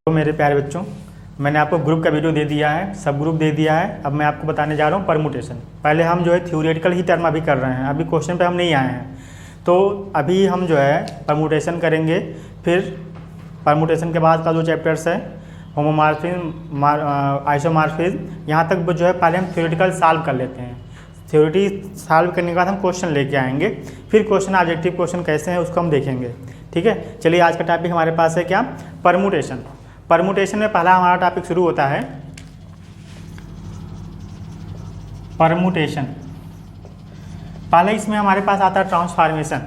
तो मेरे प्यारे बच्चों, मैंने आपको ग्रुप का वीडियो दे दिया है, सब ग्रुप दे दिया है। अब मैं आपको बताने जा रहा हूँ परमुटेशन। पहले हम जो है थ्योरेटिकल ही टर्म अभी कर रहे हैं, अभी क्वेश्चन पे हम नहीं आए हैं। तो अभी हम जो है परमुटेशन करेंगे। फिर परमुटेशन के बाद का जो चैप्टर्स है होमोमॉर्फिज्म, आइसोमॉर्फिज्म, यहाँ तक जो है पहले हम थ्योरेटिकल सॉल्व कर लेते हैं। थ्योरी सॉल्व करने के बाद हम क्वेश्चन लेके आएंगे। फिर क्वेश्चन ऑब्जेक्टिव क्वेश्चन कैसे हैं उसको हम देखेंगे। ठीक है, चलिए आज का टॉपिक हमारे पास है क्या, परमुटेशन। परमुटेशन में पहला हमारा टॉपिक शुरू होता है परमुटेशन। पहले इसमें हमारे पास आता है ट्रांसफॉर्मेशन।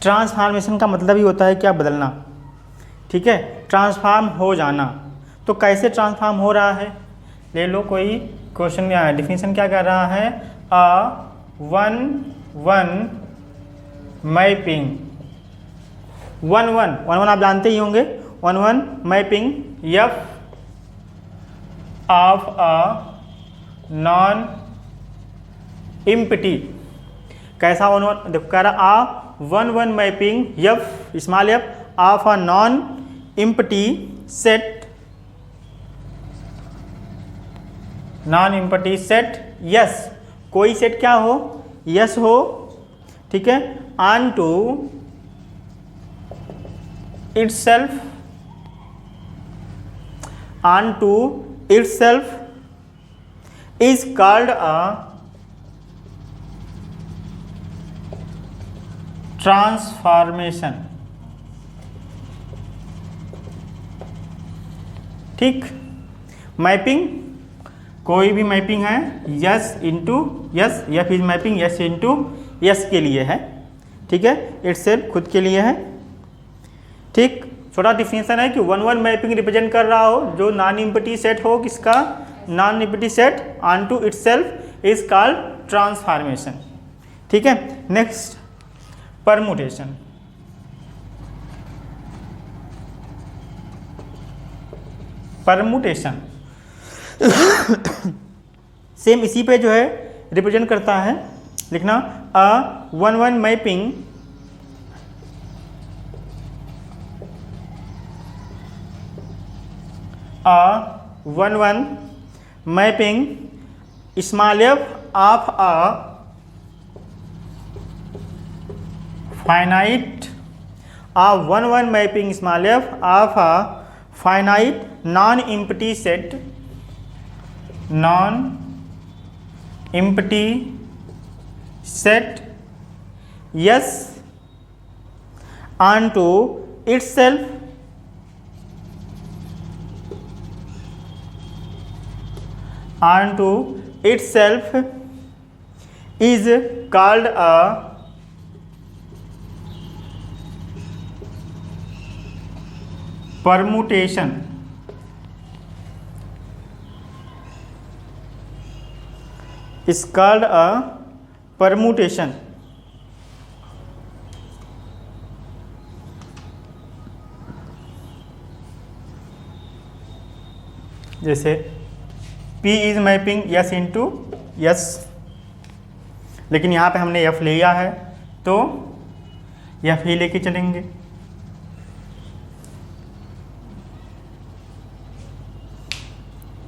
ट्रांसफॉर्मेशन का मतलब ही होता है क्या, बदलना। ठीक है, ट्रांसफॉर्म हो जाना। तो कैसे ट्रांसफॉर्म हो रहा है, ले लो कोई क्वेश्चन में डिफिनीशन क्या कर रहा है, वन मैपिंग। वन आप जानते ही होंगे, one mapping F of a non empty. कैसा वन देखो, कह रहा one mapping F small F of a non empty set, non empty set S, कोई सेट क्या हो, यस हो। ठीक है, onto itself, onto itself is called a transformation। ठीक, मैपिंग, कोई भी मैपिंग है यस इंटू यस, या फिर मैपिंग यस इंटू यस के लिए है। ठीक है, इटसेल्फ खुद के लिए है। ठीक, छोटा डिफिनेशन है कि वन मैपिंग रिप्रेजेंट कर रहा हो जो नॉन इम्पटी सेट हो, किसका, non empty set onto itself is called transformation. ठीक है, नेक्स्ट परमुटेशन। परमुटेशन सेम इसी पे जो है रिप्रेजेंट करता है, लिखना one mapping one mapping small F of a finite, one mapping small F of a finite non empty set, non empty set S onto itself onto itself is called a permutation। is called a permutation। जैसे P is mapping yes into yes, लेकिन यहाँ पे हमने F लिया है तो F ही लेके चलेंगे।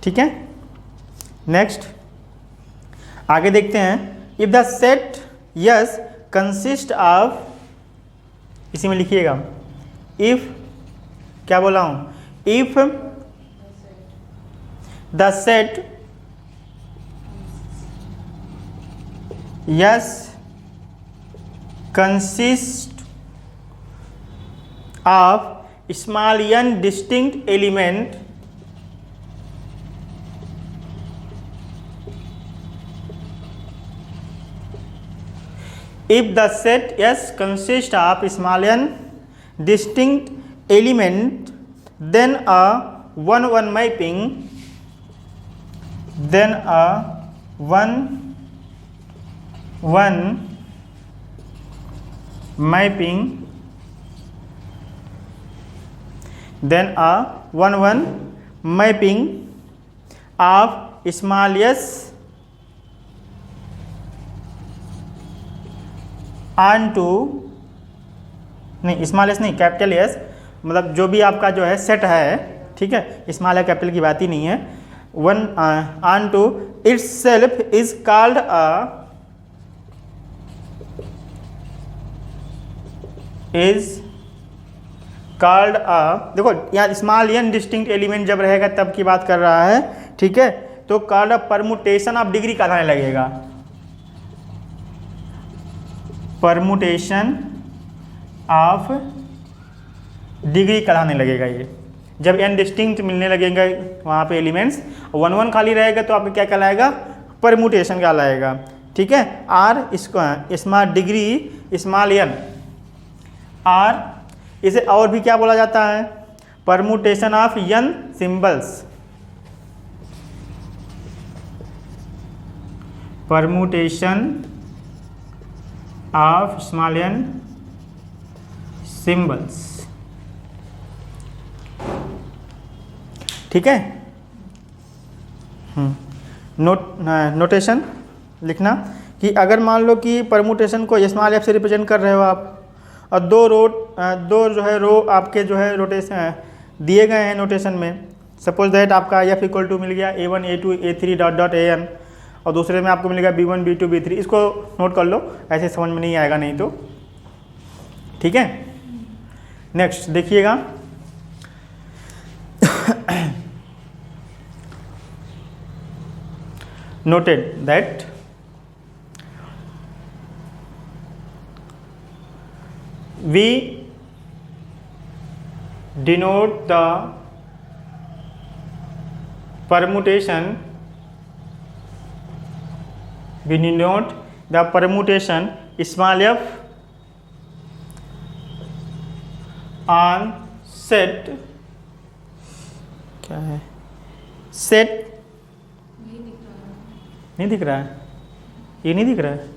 ठीक है, नेक्स्ट आगे देखते हैं। If the set yes consist of, इसी में लिखिएगा, इफ क्या बोला हूँ, if the set yes consists of small n distinct element if the set yes consists of small n distinct element then a one mapping, then a one mapping, then a one mapping of smallest onto, नहीं small S नहीं, capital S, मतलब जो भी आपका जो है set है, ठीक है, स्मॉल या कैपिटल की बात ही नहीं है, one onto itself is called देखो यहाँ स्मॉल एन डिस्टिंक्ट एलिमेंट जब रहेगा तब की बात कर रहा है, ठीक है, तो कॉल्ड परमुटेशन ऑफ डिग्री कहलाने लगेगा, परमुटेशन ऑफ डिग्री कहलाने लगेगा। ये जब एन डिस्टिंक्ट मिलने लगेगा वहाँ पे एलिमेंट्स, 1 1 खाली रहेगा तो आपका क्या कहलाएगा, परमुटेशन कहलाएगा, ठीक है। आर इसको small degree small N, or इसे और भी क्या बोला जाता है, permutation of N symbols, permutation of small N symbols, ठीक है। नोटेशन लिखना कि अगर मान लो कि परमुटेशन को स्मॉल एफ से रिप्रेजेंट कर रहे हो आप, और दो जो है रो आपके जो है रोटेशन दिए गए हैं नोटेशन में, सपोज दैट आपका एफ इक्वल टू मिल गया A1 A2 A3 dot dot AN, और दूसरे में आपको मिलेगा B1 B2 B3, इसको नोट कर लो, ऐसे समझ में नहीं आएगा नहीं तो, ठीक है। नेक्स्ट देखिएगा, noted that we denote the permutation, we denote the permutation small f on set, क्या है, set नहीं दिख रहा है, ये नहीं दिख रहा है,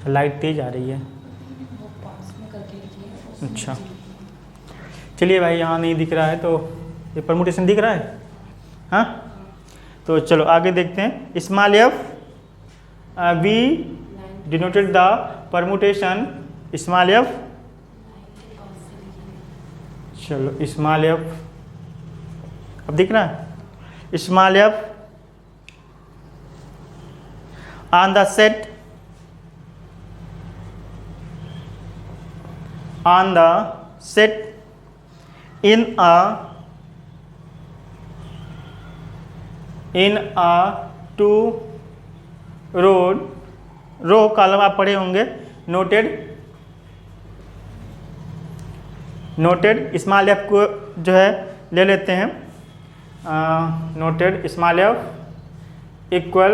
लाइट तेज आ रही है, अच्छा चलिए भाई, यहाँ नहीं दिख रहा है तो ये परमुटेशन दिख रहा है, हाँ, तो चलो आगे देखते हैं। Small F we denoted the permutation small F, चलो स्मॉल एफ अब दिख रहा है, small F on the set, on the set in a two row column आप पढ़े होंगे, नोटेड स्मॉल एफ को जो है ले लेते हैं, noted small F equal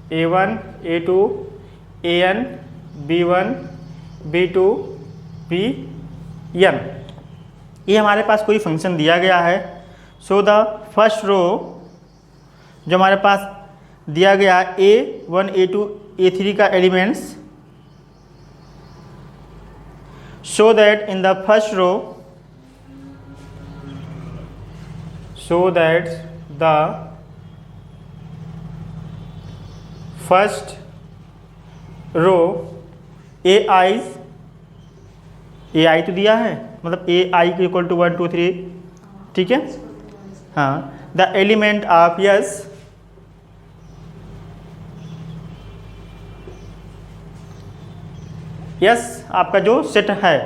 A1 A2 AN B1 B2 Bn, ये हमारे पास कोई फंक्शन दिया गया है। सो द फर्स्ट रो जो हमारे पास दिया गया A1 A2 A3 का elements, so that in the first row, so that the first row AI तो दिया है, मतलब AI इक्वल टू 1 2 3, ठीक है, हाँ, द एलिमेंट ऑफ यस आपका जो सेट है,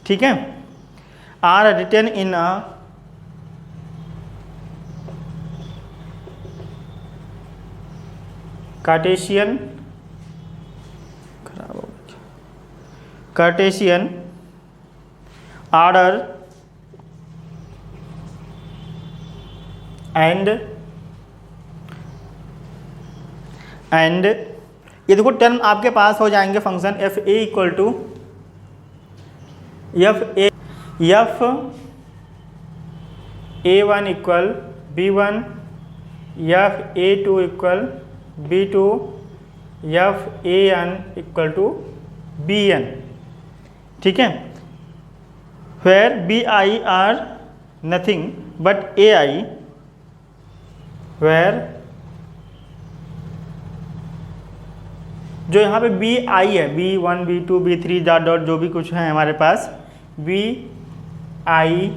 ठीक है, आर रिटन इन कार्टेशियन, खराब हो गया, कार्टेशियन ऑर्डर एंड ये देखो टर्म आपके पास हो जाएंगे function F A equal to F A1 equal B1, F A2 equal B2, F AN equal to BN, ठीक है, where BI are nothing but AI, where जो यहाँ पे बी आई है, B1 B2 B3 dot dot जो भी कुछ है हमारे पास, B I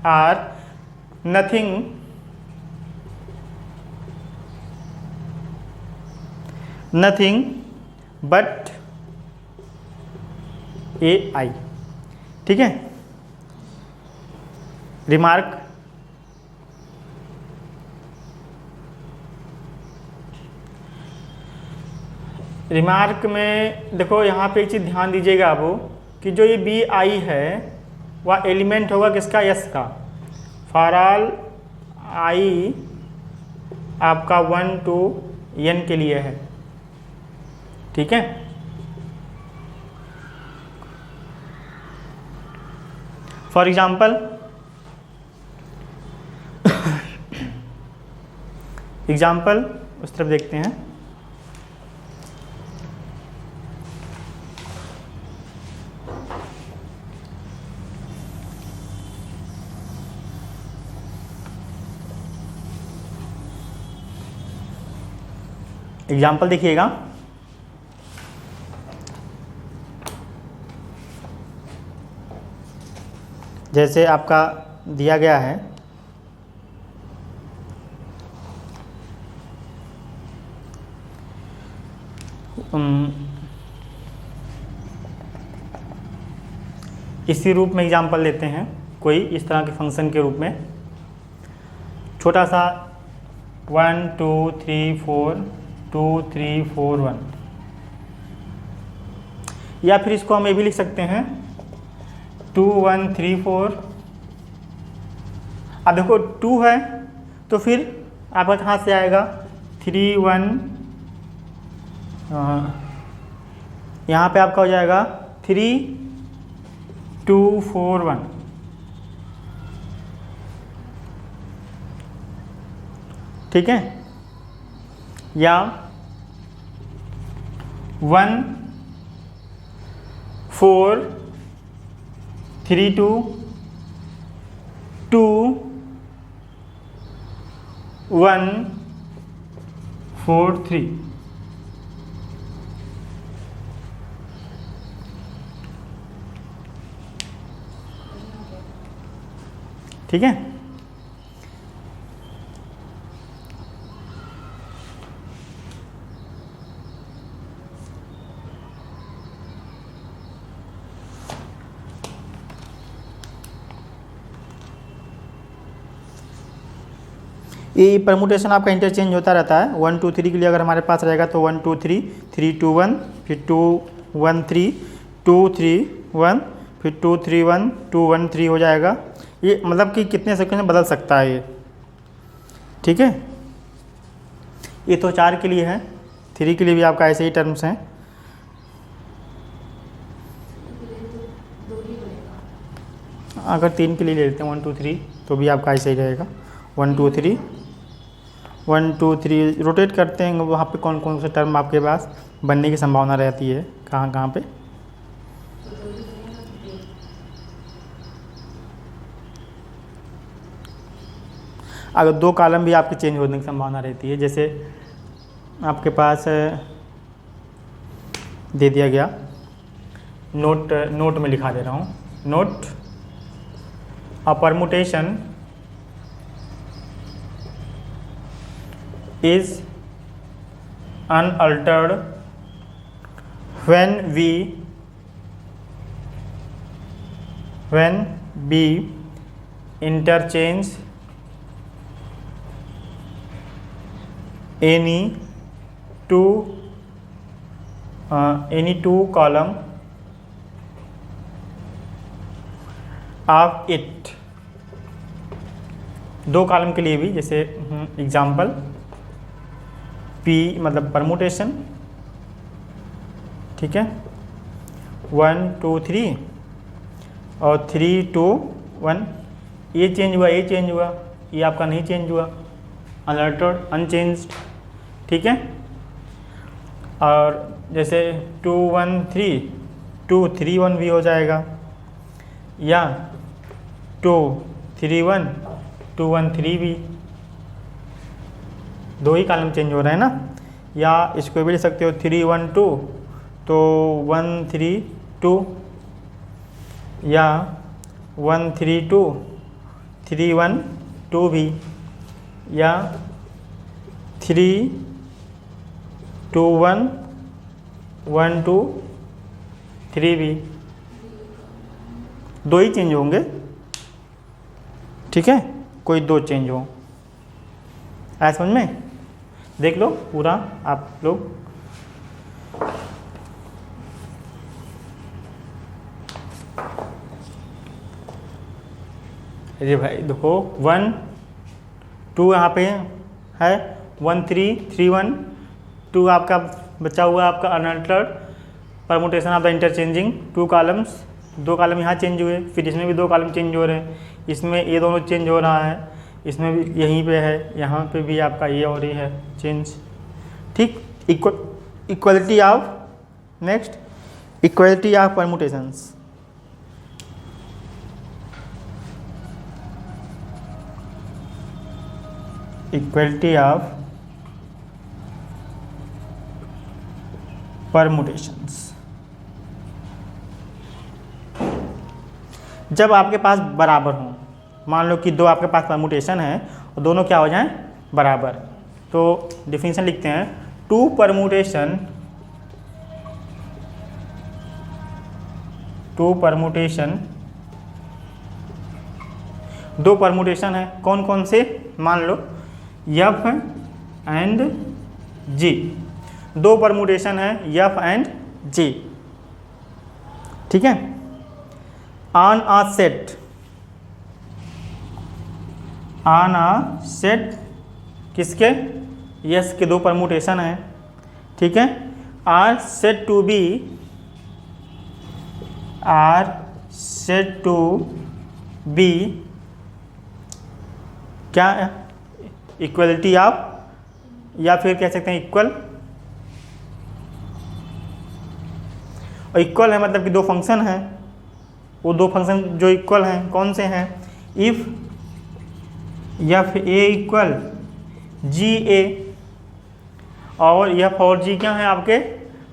R nothing but A I. ठीक है, रिमार्क में देखो यहाँ पे एक चीज़ ध्यान दीजिएगा आप कि जो ये बी आई है वह एलिमेंट होगा किसका, यस का। फॉर ऑल आई आपका 1 to n के लिए है। ठीक है, फॉर एग्जाम्पल उस तरफ देखते हैं। एग्जाम्पल देखिएगा, जैसे आपका दिया गया है इसी रूप में एग्जाम्पल लेते हैं, कोई इस तरह के फंक्शन के रूप में, छोटा सा 1 2 3 4 2 3 4 1, या फिर इसको हम ये भी लिख सकते हैं 2 1 3 4। अब देखो 2 है तो फिर आपका कहाँ से आएगा, 3 1, यहाँ पे आपका हो जाएगा 3 2 4 1। ठीक है, या 1 4 3 2 2 1 4 3। ठीक है, ये परमुटेशन आपका इंटरचेंज होता रहता है। 1 2 3 के लिए अगर हमारे पास रहेगा तो 1 2 3 3 2 1, फिर 2 1 3 2 3 1, फिर 2 3 1 2 1 3 हो जाएगा। ये मतलब कि कितने सेकंड में बदल सकता है ये। ठीक है, ये तो 4 के लिए है, 3 के लिए भी आपका ऐसे ही टर्म्स हैं। अगर 3 के लिए ले लेते हैं 1 2 3 तो भी आपका ऐसे ही रहेगा 1 2 3 1 2 3। रोटेट करते हैं वहाँ पे कौन कौन से टर्म आपके पास बनने की संभावना रहती है, कहाँ कहाँ पे। अगर 2 कॉलम भी आपके चेंज होने की संभावना रहती है, जैसे आपके पास दे दिया गया, नोट में लिखा दे रहा हूँ, note a permutation is unaltered when we interchange any two column of it। 2 column के लिए भी, जैसे एग्जाम्पल P मतलब परमुटेशन। ठीक है, 1 2 3 और 3 2 1, ये चेंज हुआ, ये चेंज हुआ, ये आपका नहीं चेंज हुआ, अनअल्टर्ड अनचेंज्ड। ठीक है, और जैसे 2 1 3 2 3 1 भी हो जाएगा, या 2 3 1 2 1 3 भी। 2 ही कॉलम चेंज हो रहे हैं ना, या इसको भी लिख सकते हो 3 1 2, तो 1 3 2, या 1 3 2 3 1 2 भी, या 3 2 1 1 2 3 भी। दो ही चेंज होंगे, ठीक है, कोई दो चेंज हो। आया समझ में? देख लो पूरा आप लोग। अरे भाई देखो 1 2 यहाँ पे है, 1 3 3 1 2 आपका बचा हुआ आपका unaltered permutation of the interchanging 2 columns. 2 column यहाँ चेंज हुए, फिर इसमें भी 2 कॉलम चेंज हो रहे हैं, इसमें ये दोनों चेंज हो रहा है, इसमें भी यहीं पे है, यहाँ पे भी आपका ये और ये है चेंज। ठीक, equality of, next equality of permutations. Equality of permutations. जब आपके पास बराबर हों, मान लो कि दो आपके पास परमुटेशन है और दोनों क्या हो जाएं बराबर, तो डिफिनीशन लिखते हैं 2 परमुटेशन, 2 परमुटेशन, 2 परमुटेशन है, कौन कौन से, मान लो F एंड G, 2 परमुटेशन है F एंड G, ठीक है। On a set, on a set किसके, यस के 2 परमुटेशन है, ठीक है। Are said to be, are said to be क्या है, इक्वलिटी ऑफ, या फिर कह सकते हैं इक्वल। और इक्वल है मतलब कि 2 फंक्शन हैं, वो 2 फंक्शन जो इक्वल हैं कौन से हैं, इफ एफ ए इक्वल जी ए, और एफ और जी क्या है आपके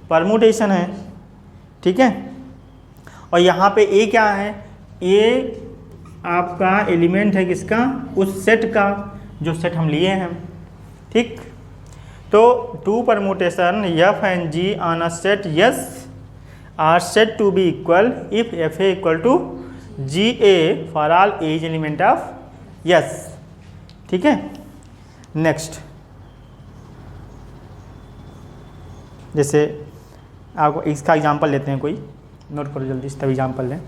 परमुटेशन है, ठीक है। और यहाँ पे ए क्या है, ए आपका एलिमेंट है किसका, उस सेट का जो सेट हम लिए हैं, ठीक। तो 2 permutation F and G on a set S are said to be equal if F A equal to G A for all as element of S, ठीक है। नेक्स्ट, जैसे आपको इसका एग्जांपल लेते हैं, कोई नोट करो जल्दी, इसका एग्जांपल लें।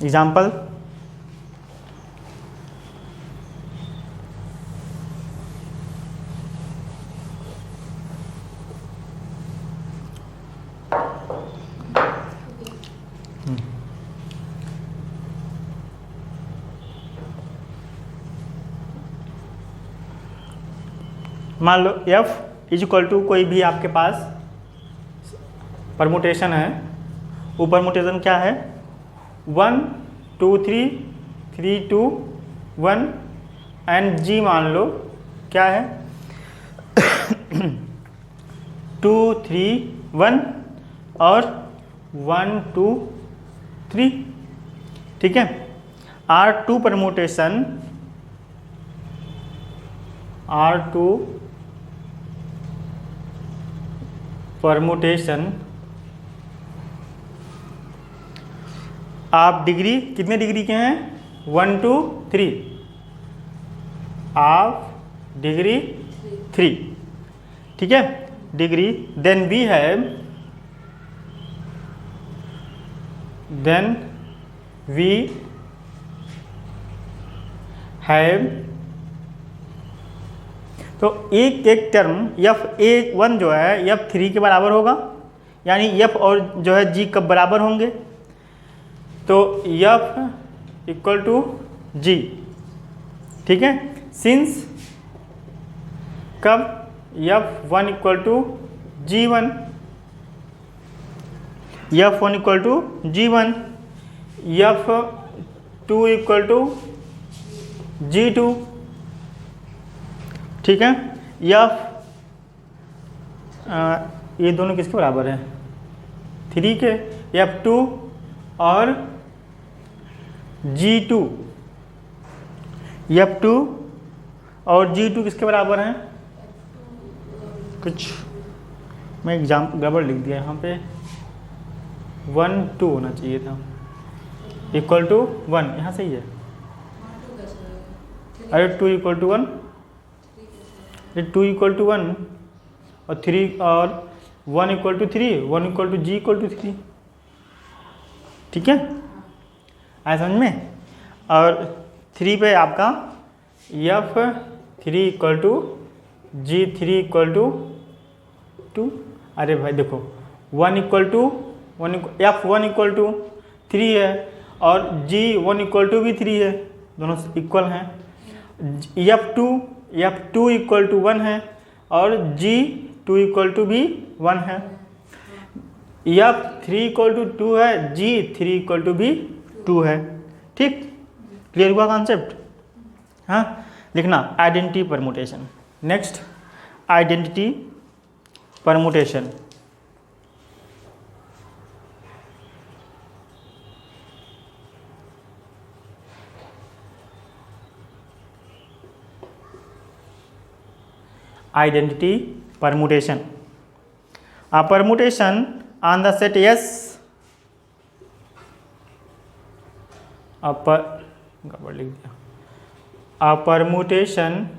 एग्जाम्पल, मान लो f इज इक्वल टू कोई भी आपके पास परमुटेशन है, वो परमुटेशन क्या है 1 2 3 3 2 1 एंड g मान लो क्या है 2 3 1 और 1 2 3, ठीक है। R2 परमुटेशन, R2 परमुटेशन आप डिग्री कितने डिग्री के हैं 1 2 3, आप डिग्री 3, ठीक है, degree. Then we have, then we have, तो एक एक टर्म F1 जो है F3 के बराबर होगा, यानी F और जो है G कब बराबर होंगे, तो F इक्वल टू G, ठीक है। सिंस कब F1 equal to G1, F1 equal to G1, F2 equal to G2, ठीक है। ये दोनों किसके बराबर है? 3 के। F2 और G2, F2 और G2 किसके बराबर हैं? कुछ मैं एग्जाम गड़बड़ लिख दिया यहाँ पे, 1 2 होना चाहिए था, इक्वल टू 1, यहाँ सही है। अरे 2 इक्वल टू 1, 2 इक्वल टू 1 और 3 और 1 equal to 3, 1 equal to G equal to 3, ठीक है, आया समझ में। और 3 पे आपका F3 equal to G3 equal to 2। अरे भाई देखो 1 equal to F1 equal to 3 है और G1 इक्वल टू भी 3 है, दोनों इक्वल हैं। F2 इक्वल टू 1 है और G2 इक्वल टू भी 1 है। F3 इक्वल टू 2 है, G3 इक्वल टू भी 2 है, ठीक। क्लियर हुआ कॉन्सेप्ट? हाँ, लिखना identity permutation. Next identity permutation. Identity permutation. A permutation on the set S. A permutation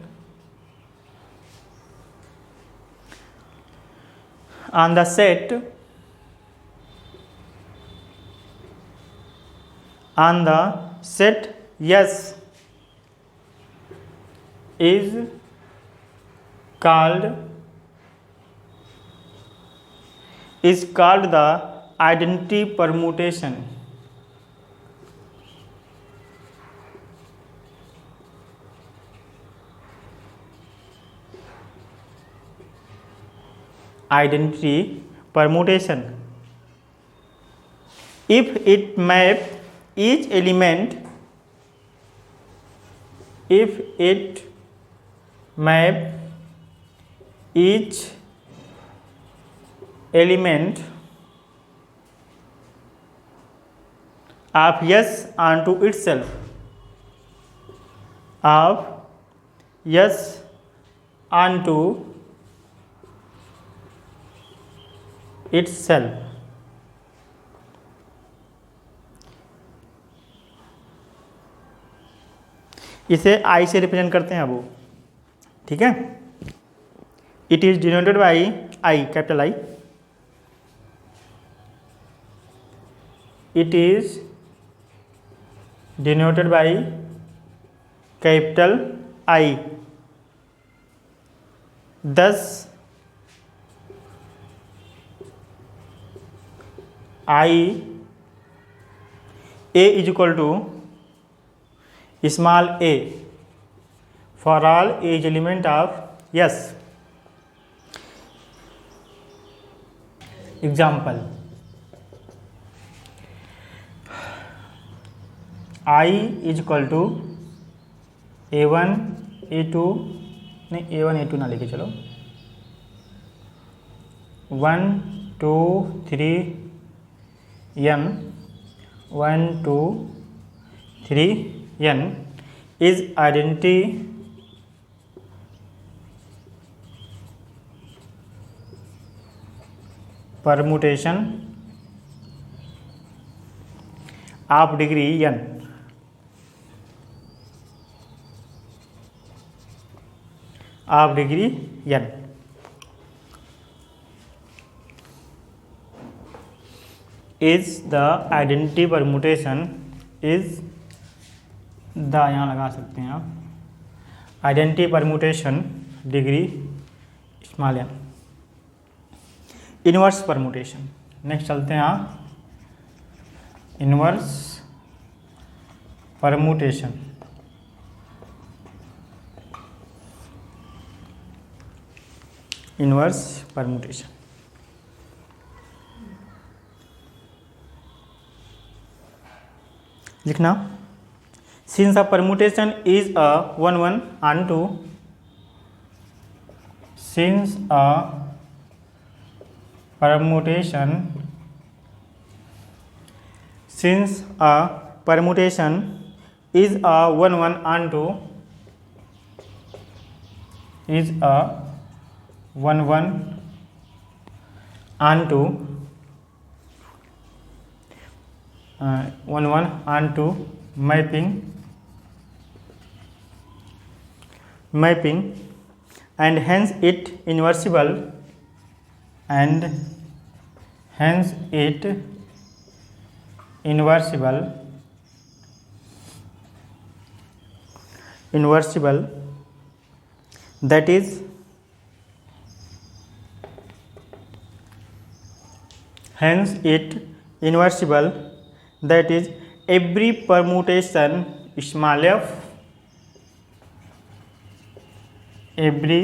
on the set S is called the identity permutation. Identity permutation if it map each element of S onto itself, इसे I से represent करते हैं वो, ठीक है। It is denoted by I, capital I। It is denoted by capital I। thus I A is equal to small a for all each element of S. Example, I is equal to A1 A2, नहीं A1 A2 ना लेके चलो, 1 2 3 n 1 2 3 n is identity permutation of degree n. of degree n. is the identity permutation is the, यहाँ लगा सकते हैं आप, identity permutation degree small n. Inverse permutation. Next चलते हैं आप इनवर्स परमुटेशन। इनवर्स परमुटेशन लिखना, since a permutation is a 1 1 onto, since a permutation is a 1 1 onto, is a 1 1 onto 1 1 onto mapping and hence it inversible, and hence it inversible that is hence it inversible that is every permutation small f, every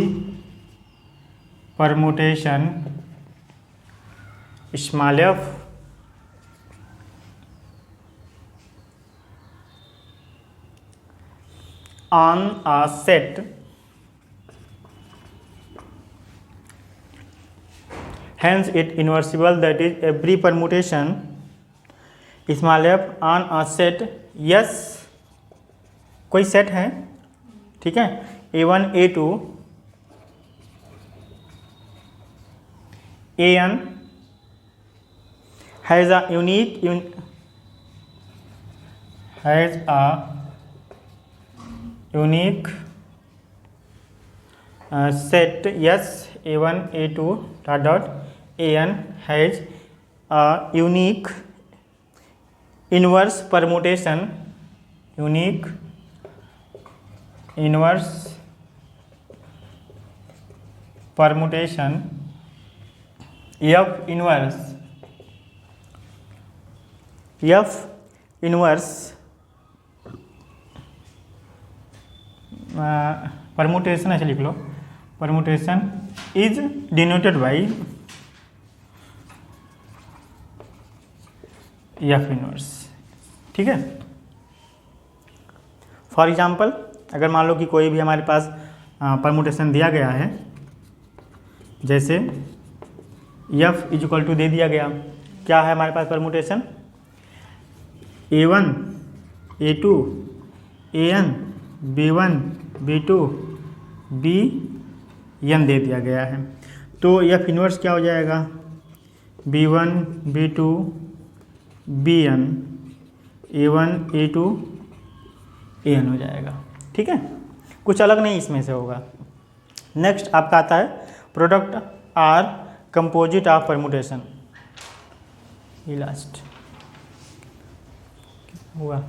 permutation small f on a set hence it inversible that is every permutation small f on a set, yes कोई set है, ठीक है, A1 A2 AN has a unique set, yes A1 A2 dot AN has a unique inverse permutation, unique inverse permutation F inverse permutation ऐसे लिख लो, permutation is denoted by F inverse, ठीक है। For example अगर मान लो कि कोई भी हमारे पास परमुटेशन दिया गया है, जैसे F इज इक्वल टू दे दिया गया, क्या है हमारे पास permutation A1 A2 AN B1 B2 BN दे दिया गया है, तो F इनवर्स क्या हो जाएगा B1 B2 BN A1 A2 AN हो जाएगा, ठीक है, कुछ अलग नहीं इसमें से होगा। नेक्स्ट आपका आता है product or composite of permutation, ये लास्ट हुआ।